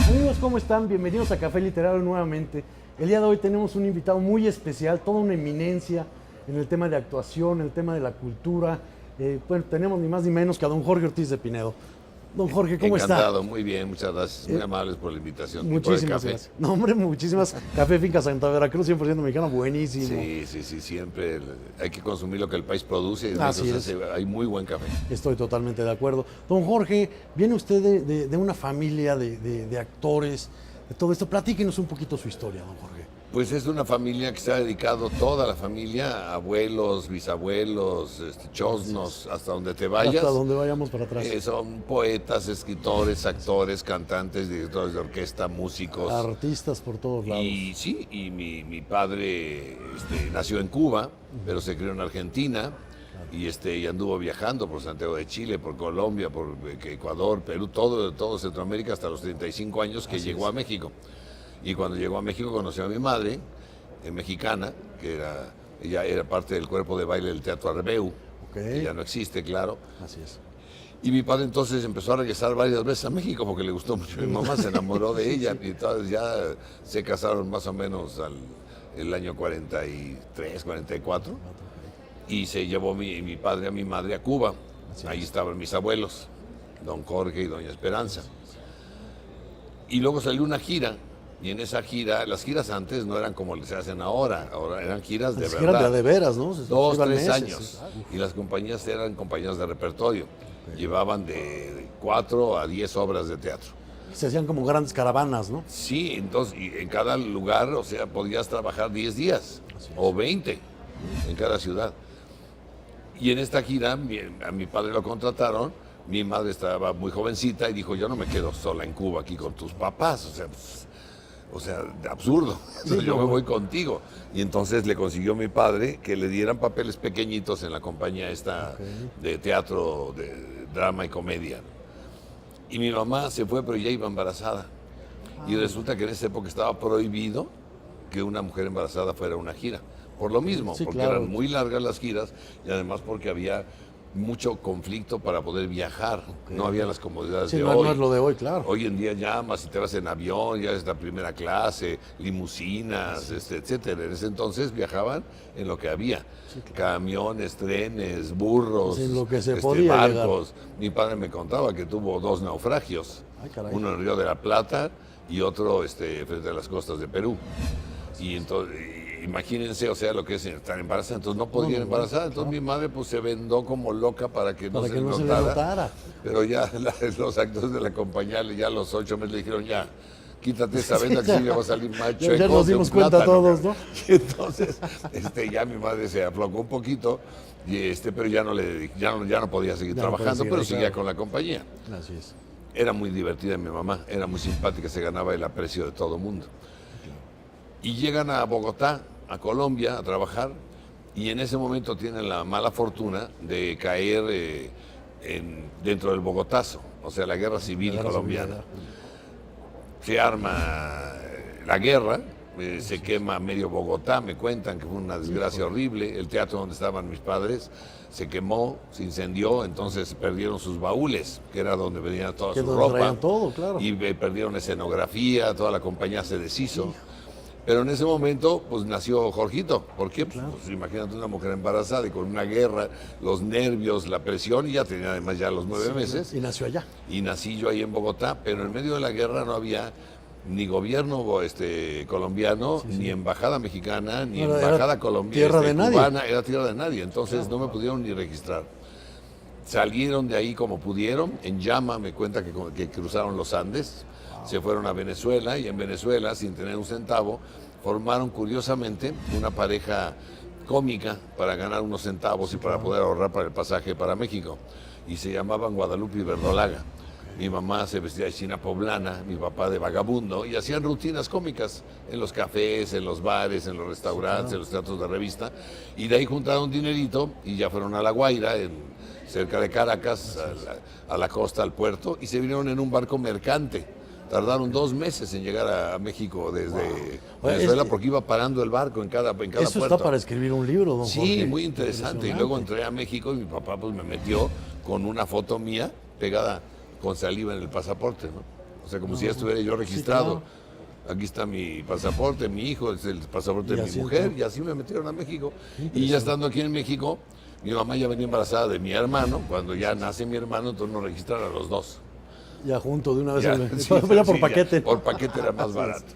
Amigos, ¿cómo están? Bienvenidos a Café Literario nuevamente. El día de hoy tenemos un invitado muy especial, toda una eminencia en el tema de actuación, en el tema de la cultura. Bueno, tenemos ni más ni menos que a don Jorge Ortiz de Pinedo. Don Jorge, ¿cómo está? Encantado, muy bien, muchas gracias. Muy amables por la invitación. Muchísimas gracias. No, hombre, muchísimas. Café Finca Santa Veracruz, 100% mexicano, buenísimo. Sí, siempre hay que consumir lo que el país produce y Así entonces hay muy buen café. Estoy totalmente de acuerdo. Don Jorge, viene usted de una familia de actores, de todo esto. Platíquenos un poquito su historia, don Jorge. Pues es una familia que se ha dedicado, toda la familia, abuelos, bisabuelos, chosnos, hasta donde te vayas. Hasta donde vayamos para atrás. Son poetas, escritores, actores, cantantes, directores de orquesta, músicos. Artistas por todos lados. Y sí, y mi padre nació en Cuba, pero se crió en Argentina. Y anduvo viajando por Santiago de Chile, por Colombia, por Ecuador, Perú, todo Centroamérica hasta los 35 años que llegó a México. Y cuando llegó a México conoció a mi madre, mexicana, ella era parte del cuerpo de baile del Teatro Arbeu, que ya no existe, claro. Así es. Y mi padre entonces empezó a regresar varias veces a México porque le gustó mucho. Mi mamá se enamoró de ella y entonces ya se casaron más o menos el año 43, 44. Y se llevó mi padre a mi madre a Cuba. Ahí estaban mis abuelos, don Jorge y doña Esperanza. Y luego salió una gira. Y en esa gira, las giras antes no eran como se hacen ahora eran giras de verdad. Giras de veras, ¿no? 2, 3 años. Y las compañías eran compañías de repertorio. Llevaban de 4 a 10 obras de teatro. Se hacían como grandes caravanas, ¿no? Sí, entonces y en cada lugar, o sea, podías trabajar 10 días o 20 en cada ciudad. Y en esta gira a mi padre lo contrataron. Mi madre estaba muy jovencita y dijo, yo no me quedo sola en Cuba aquí con tus papás. O sea, absurdo. Sí, yo me voy contigo. Y entonces le consiguió mi padre que le dieran papeles pequeñitos en la compañía esta de teatro, de drama y comedia. Y mi mamá se fue, pero ya iba embarazada. Y resulta que en esa época estaba prohibido que una mujer embarazada fuera a una gira. Por lo mismo, porque eran muy largas las giras y además porque había mucho conflicto para poder viajar. No había las comodidades de hoy. No es lo de hoy, claro. Hoy en día llamas y te vas en avión, ya es la primera clase, limusinas, etcétera. En ese entonces viajaban en lo que había. Camiones, trenes, burros, en lo que se podía barcos. Llegar. Mi padre me contaba que tuvo 2 naufragios. Uno en Río de la Plata y otro frente a las costas de Perú. Y entonces, imagínense, o sea, lo que es estar embarazada, entonces no podía embarazada, entonces mi madre pues se vendó como loca para que no se le notara. Pero ya los actores de la compañía, ya a los 8 meses le dijeron, ya, quítate esa venda que sí ya va a salir más chueco. Ya nos dimos cuenta todos, ¿no? Y entonces, ya mi madre se aflocó un poquito, pero ya no podía seguir trabajando, pero seguía con la compañía. Así es. Era muy divertida mi mamá, era muy simpática, se ganaba el aprecio de todo el mundo. Y llegan a Bogotá, a Colombia, a trabajar, y en ese momento tienen la mala fortuna de caer dentro del Bogotazo, o sea, la guerra civil colombiana. Se arma la guerra, se quema medio Bogotá, me cuentan que fue una desgracia horrible. El teatro donde estaban mis padres se quemó, se incendió, entonces perdieron sus baúles, que era donde venía toda su ropa. Todo, claro. Y perdieron escenografía, toda la compañía se deshizo. Pero en ese momento, pues nació Jorgito. ¿Por qué? Pues imagínate una mujer embarazada y con una guerra, los nervios, la presión, y ya tenía además ya los 9 meses. Y nació allá. Y nací yo ahí en Bogotá, pero en medio de la guerra no había ni gobierno colombiano, ni embajada mexicana, ni embajada colombiana, cubana, era tierra de nadie. Entonces no me pudieron ni registrar. Salieron de ahí como pudieron, en llama, me cuenta que cruzaron los Andes. Se fueron a Venezuela y en Venezuela, sin tener un centavo, formaron curiosamente una pareja cómica para ganar unos centavos y para poder ahorrar para el pasaje para México. Y se llamaban Guadalupe y Verdolaga. Mi mamá se vestía de china poblana, mi papá de vagabundo, y hacían rutinas cómicas en los cafés, en los bares, en los restaurantes, en los teatros de revista. Y de ahí juntaron dinerito y ya fueron a La Guaira, cerca de Caracas, a la costa, al puerto, y se vinieron en un barco mercante. Tardaron 2 meses en llegar a México desde Venezuela porque iba parando el barco en cada puerto. Eso está para escribir un libro, don Jorge. Sí, muy interesante. Y luego entré a México y mi papá pues me metió con una foto mía pegada con saliva en el pasaporte, ¿no? O sea, como si ya estuviera yo registrado. Sí, claro. Aquí está mi pasaporte, mi hijo, es el pasaporte de mi mujer, y así me metieron a México. Y ya estando aquí en México, mi mamá ya venía embarazada de mi hermano. Cuando ya nace mi hermano, entonces nos registraron a los dos. Ya junto de una vez, ya por paquete. Por paquete era más barato.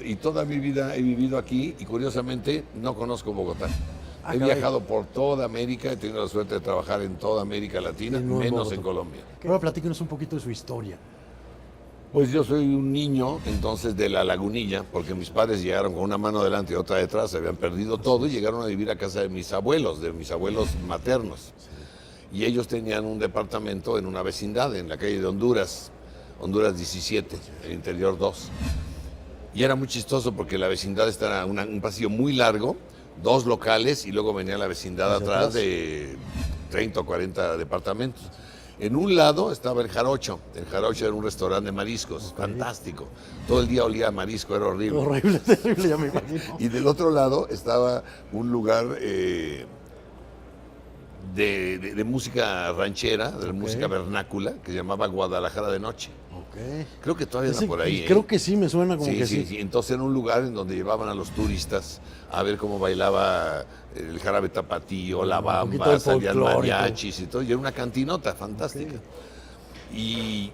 Y toda mi vida he vivido aquí y curiosamente no conozco Bogotá. He viajado por toda América, he tenido la suerte de trabajar en toda América Latina, menos en Colombia. Ahora platíquenos un poquito de su historia. Pues yo soy un niño entonces de La Lagunilla, porque mis padres llegaron con una mano delante y otra detrás, se habían perdido todo y llegaron a vivir a casa de mis abuelos maternos. Y ellos tenían un departamento en una vecindad, en la calle de Honduras 17, el interior 2. Y era muy chistoso porque la vecindad estaba un pasillo muy largo, 2 locales y luego venía la vecindad atrás de 30 o 40 departamentos. En un lado estaba el Jarocho. El Jarocho era un restaurante de mariscos, fantástico. Todo el día olía a marisco, era horrible. Horrible, terrible, ya me imagino. Y del otro lado estaba un lugar de música ranchera, de música vernácula, que se llamaba Guadalajara de Noche. Creo que todavía anda por ahí. Creo que sí, me suena como que sí. Sí. Entonces era un lugar en donde llevaban a los turistas a ver cómo bailaba el jarabe tapatío, la bamba, salían mariachis y todo. Y era una cantinota fantástica. Y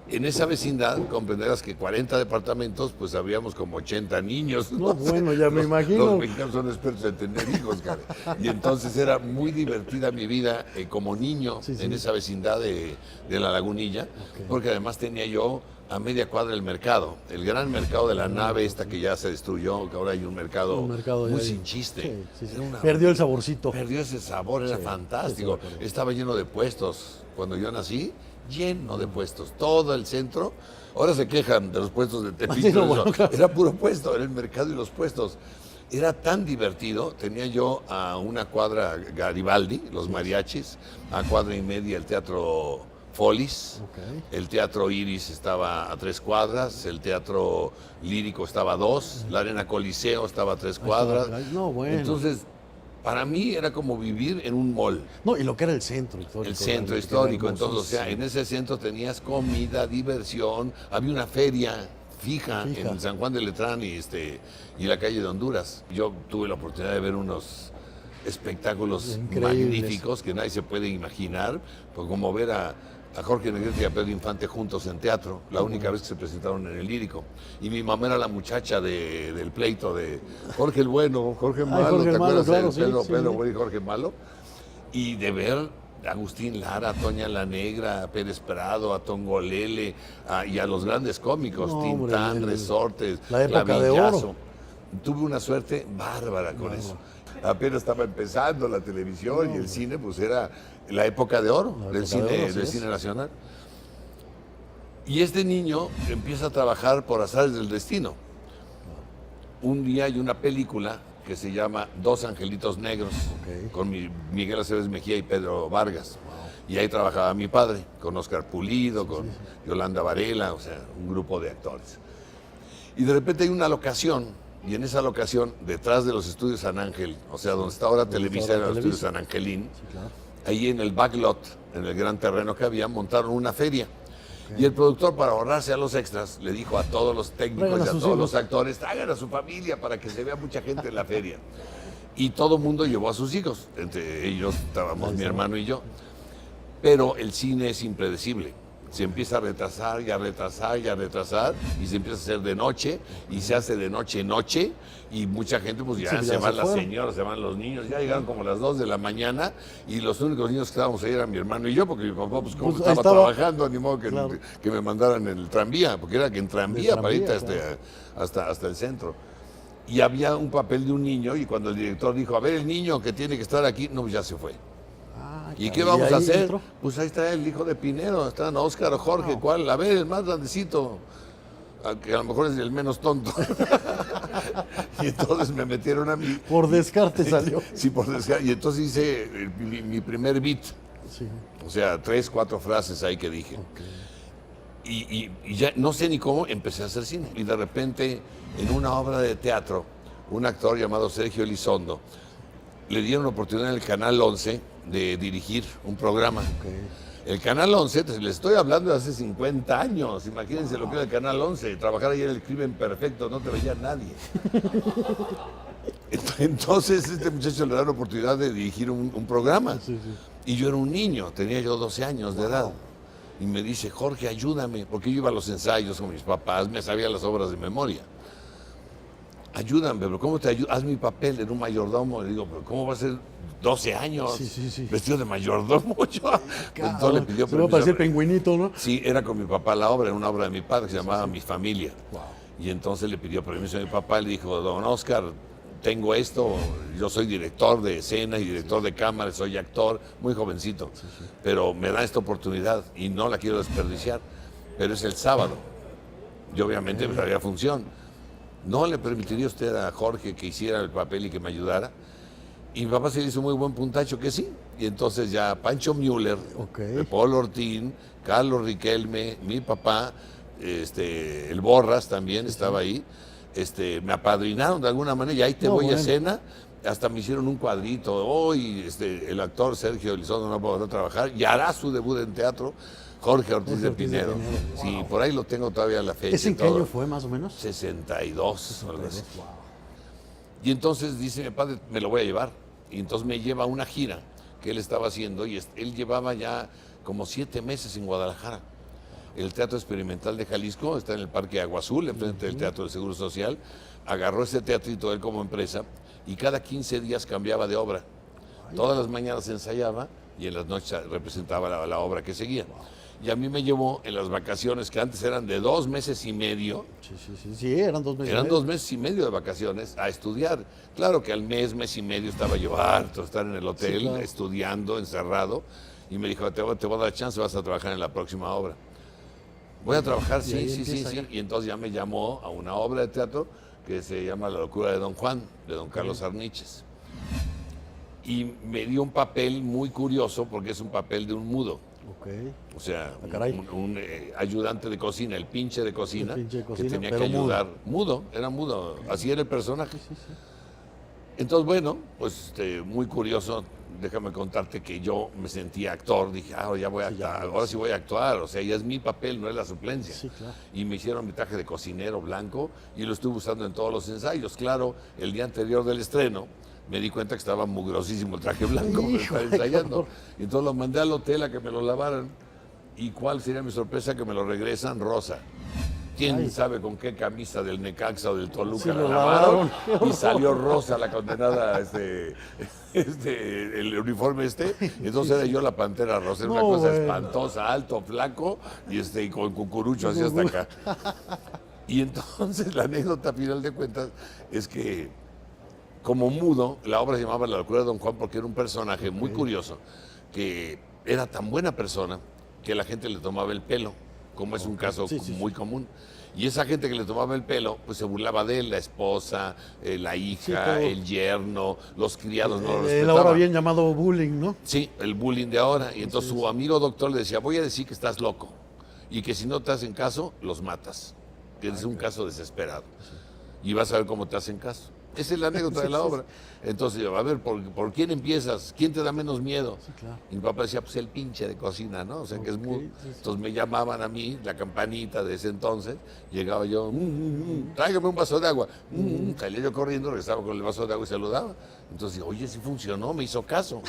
en esa vecindad, comprenderás que 40 departamentos, pues habíamos como 80 niños. No, bueno, ya me imagino. Los mexicanos son expertos en tener hijos, cara. Y entonces era muy divertida mi vida como niño en esa vecindad de La Lagunilla, porque además tenía yo a media cuadra el mercado, el gran mercado de la nave esta que ya se destruyó, que ahora hay un mercado muy sin chiste. Perdió el saborcito. Perdió ese sabor, era fantástico. Estaba lleno de puestos. Cuando yo nací, lleno de puestos, todo el centro. Ahora se quejan de los puestos de Tepito. Era puro puesto, era el mercado y los puestos. Era tan divertido, tenía yo a una cuadra Garibaldi, los mariachis, a cuadra y media el Teatro Folis, el Teatro Iris estaba a 3 cuadras, el Teatro Lírico estaba a 2, la Arena Coliseo estaba a 3 cuadras. Entonces, para mí era como vivir en un mall. No, y lo que era el centro histórico. El centro histórico. Entonces, o sea, en ese centro tenías comida, diversión, había una feria fija en San Juan de Letrán y la calle de Honduras. Yo tuve la oportunidad de ver unos espectáculos magníficos que nadie se puede imaginar, pues como ver a Jorge Negrete y a Pedro Infante juntos en teatro, la única vez que se presentaron en el Lírico. Y mi mamá era la muchacha del pleito de Jorge el Bueno, Jorge Malo, ¿te acuerdas? Pedro Bueno y Jorge Malo. Y de ver a Agustín Lara, a Toña la Negra, a Pérez Prado, a Tongolele, y a los grandes cómicos, Tintán, Resortes, la época de oro. Tuve una suerte bárbara con eso. Apenas estaba empezando la televisión y el cine, pues era la época de oro del cine nacional. Y este niño empieza a trabajar por azares del destino. Un día hay una película que se llama Dos Angelitos Negros, con Miguel Aceves Mejía y Pedro Vargas. Y ahí trabajaba mi padre, con Óscar Pulido, con Yolanda Varela, o sea, un grupo de actores. Y de repente hay una locación. Y en esa locación, detrás de los estudios San Ángel, o sea, donde está ahora Televisa, los estudios San Angelín, ahí en el backlot, en el gran terreno que había, montaron una feria. Y el productor, para ahorrarse a los extras, le dijo a todos los técnicos y a todos los actores, traigan a su familia para que se vea mucha gente en la feria. Y todo el mundo llevó a sus hijos, entre ellos estábamos mi hermano y yo. Pero el cine es impredecible. Se empieza a retrasar y a retrasar y a retrasar y se empieza a hacer de noche y se hace de noche en noche y mucha gente pues ya se van las señoras, se van los niños, ya llegaron como las 2 de la mañana y los únicos niños que estábamos ahí eran mi hermano y yo porque mi papá pues como estaba trabajando, ni modo que me mandaran en el tranvía, porque era que en tranvía para ir hasta el centro. Y había un papel de un niño y cuando el director dijo, a ver el niño que tiene que estar aquí, no, ya se fue. ¿Y qué vamos a hacer? Pues ahí está el hijo de Pinero, están Óscar o Jorge, ¿cuál? A ver, el más grandecito, que a lo mejor es el menos tonto. Y entonces me metieron a mí. Por descarte salió. Sí, por descarte. Y entonces hice mi primer beat. Sí. O sea, 3, 4 frases ahí que dije. Y ya no sé ni cómo empecé a hacer cine. Y de repente, en una obra de teatro, un actor llamado Sergio Elizondo le dieron la oportunidad en el Canal 11 de dirigir un programa. Okay. El Canal 11, les estoy hablando de hace 50 años, imagínense lo que era el Canal 11, trabajar ahí en el Crimen Perfecto, no te veía nadie. Entonces este muchacho le da la oportunidad de dirigir un programa. Sí, sí. Y yo era un niño, tenía yo 12 años de edad. Y me dice, Jorge, ayúdame, porque yo iba a los ensayos con mis papás, me sabía las obras de memoria. Ayúdame, pero ¿cómo te ayudo? Haz mi papel en un mayordomo. Le digo, pero ¿cómo va a ser 12 años vestido de mayordomo? Yo, entonces le pidió se permiso. va a parecer Pingüinito, ¿no? Sí, era con mi papá la obra, era una obra de mi padre que se llamaba Mi Familia. Wow. Y entonces le pidió permiso a mi papá y le dijo, don Oscar, tengo esto, yo soy director de escena y director de cámara, soy actor, muy jovencito, pero me da esta oportunidad y no la quiero desperdiciar, pero es el sábado. Yo obviamente me daría función. ¿No le permitiría usted a Jorge que hiciera el papel y que me ayudara? Y mi papá se le hizo muy buen puntacho que sí. Y entonces ya Pancho Müller, Paul Ortín, Carlos Riquelme, mi papá, el Borras también estaba ahí. Me apadrinaron de alguna manera y ahí te voy a escena. Hasta me hicieron un cuadrito. Hoy el actor Sergio Elizondo no podrá trabajar y hará su debut en teatro. Jorge Ortiz de Pinedo. Sí, por ahí lo tengo todavía a la fecha. ¿Ese en qué año fue más o menos? 62. Wow. Y entonces dice mi padre, me lo voy a llevar. Y entonces me lleva a una gira que él estaba haciendo y él llevaba ya como 7 meses en Guadalajara. El Teatro Experimental de Jalisco está en el Parque Agua Azul, enfrente del Teatro del Seguro Social. Agarró ese teatrito él como empresa y cada 15 días cambiaba de obra. Todas las mañanas ensayaba y en las noches representaba la obra que seguía. Y a mí me llevó en las vacaciones, que antes eran de 2 meses y medio. Sí, eran 2 meses. Eran 2 meses y medio de vacaciones a estudiar. Claro que al mes y medio estaba yo harto de estar en el hotel, estudiando, encerrado. Y me dijo, te voy a dar chance, vas a trabajar en la próxima obra. Voy a trabajar, sí. Y entonces ya me llamó a una obra de teatro que se llama La locura de Don Juan, de Don Carlos Arniches. Y me dio un papel muy curioso porque es un papel de un mudo. O sea, un ayudante de cocina, el pinche de cocina, que tenía que ayudar. Mudo, era mudo, así era el personaje. Entonces, bueno, pues muy curioso, déjame contarte que yo me sentía actor, dije, ya voy a actuar, ahora sí voy a actuar, o sea, ya es mi papel, no es la suplencia. Y me hicieron mi traje de cocinero blanco y lo estuve usando en todos los ensayos. Claro, el día anterior del estreno, me di cuenta que estaba mugrosísimo el traje blanco, me estaba ensayando. Entonces lo mandé al hotel a que me lo lavaran. ¿Y cuál sería mi sorpresa? Que me lo regresan rosa. ¿Quién sabe con qué camisa del Necaxa o del Toluca la lavaron? Y salió rosa la condenada, el uniforme Entonces era yo la Pantera Rosa, era una cosa espantosa, alto, flaco y con cucurucho así hasta acá. Y entonces la anécdota final de cuentas es que como mudo, la obra se llamaba La locura de Don Juan porque era un personaje muy curioso, que era tan buena persona que la gente le tomaba el pelo, como es un caso muy común. Y esa gente que le tomaba el pelo, pues se burlaba de él, la esposa, la hija, el yerno, los criados no lo respetaban. El ahora bien llamado bullying, ¿no? Sí, el bullying de ahora. Y entonces su amigo doctor le decía, voy a decir que estás loco y que si no te hacen caso, los matas. Que es un caso desesperado. Y vas a ver cómo te hacen caso. Esa es la anécdota de la obra. Entonces yo, a ver, ¿por quién empiezas? ¿Quién te da menos miedo? Y mi papá decía, pues el pinche de cocina, ¿no? O sea, que es muy... Entonces me llamaban a mí, la campanita de ese entonces, llegaba yo, tráigame un vaso de agua. Salía yo corriendo, regresaba con el vaso de agua y saludaba. Entonces, oye, sí funcionó, me hizo caso.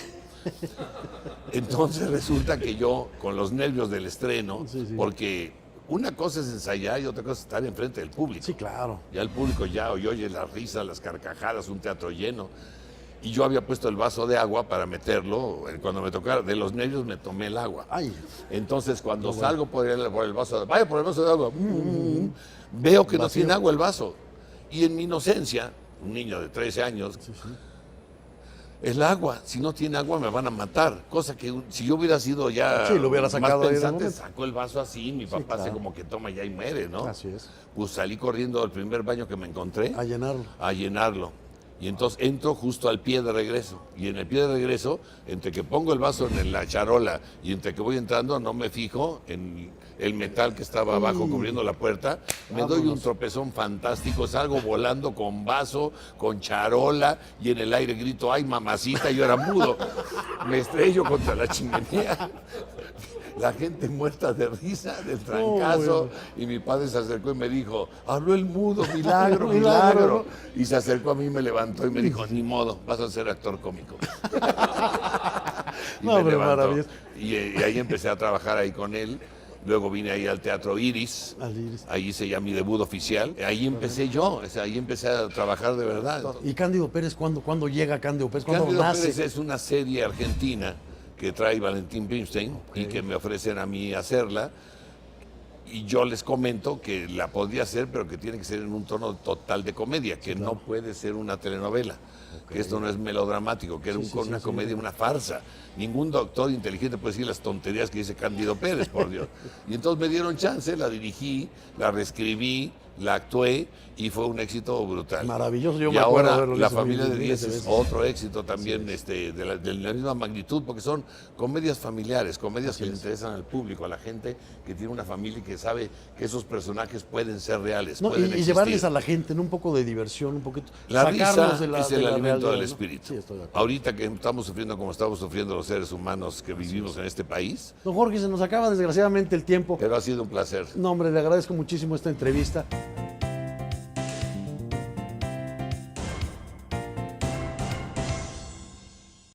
Entonces resulta que yo, con los nervios del estreno, porque... Una cosa es ensayar y otra cosa es estar enfrente del público. Sí, claro. Ya el público oye las risas, las carcajadas, un teatro lleno. Y yo había puesto el vaso de agua para meterlo. Cuando me tocara, de los nervios me tomé el agua. Entonces, cuando salgo por el vaso de agua, vaya por el vaso de agua, veo que no tiene agua el vaso. Y en mi inocencia, un niño de 13 años, el agua, si no tiene agua me van a matar, cosa que si yo hubiera sido ya lo hubiera sacado más pensante, sacó el vaso así, mi papá hace como que toma ya y muere, ¿no? Así es. Pues salí corriendo al primer baño que me encontré. A llenarlo. A llenarlo. Y entonces entro justo al pie de regreso. Y en el pie de regreso, entre que pongo el vaso en la charola y entre que voy entrando, no me fijo en el metal que estaba abajo cubriendo la puerta. Me doy un tropezón fantástico, salgo volando con vaso, con charola, y en el aire grito, ¡ay, mamacita! Yo era mudo. Me estrello contra la chimenea. La gente muerta de risa, del trancazo, y mi padre se acercó y me dijo, habló el mudo, milagro, milagro. Y se acercó a mí, me levantó y me dijo, ni modo, vas a ser actor cómico. Y no, pero maravilloso. Y ahí empecé a trabajar ahí con él. Luego vine ahí al Teatro Iris, ahí hice ya mi debut oficial. Ahí empecé yo, o sea, ahí empecé a trabajar de verdad. ¿Y Cándido Pérez, cuándo llega Cándido Pérez? ¿Cuándo Cándido nace? Pérez es una serie argentina que trae Valentín Pimstein y que me ofrecen a mí hacerla. Y yo les comento que la podría hacer, pero que tiene que ser en un tono total de comedia, que no puede ser una telenovela, que esto no es melodramático, que es una comedia, una farsa. Ningún doctor inteligente puede decir las tonterías que dice Cándido Pérez, por Dios. Y entonces me dieron chance, la dirigí, la reescribí, la actué y fue un éxito brutal. Maravilloso, yo y me acuerdo ahora de verlo. La Familia de 10 es otro éxito también de la misma magnitud, porque son comedias familiares, comedias que le interesan al público, a la gente que tiene una familia y que sabe que esos personajes pueden ser reales, no, pueden y llevarles a la gente, ¿no? Un poco de diversión, un poquito. La risa es el alimento del espíritu. Sí, estoy de acuerdo. Ahorita que estamos sufriendo como estamos sufriendo los seres humanos que vivimos en este país. Don Jorge, se nos acaba desgraciadamente el tiempo. Pero ha sido un placer. No, hombre, le agradezco muchísimo esta entrevista.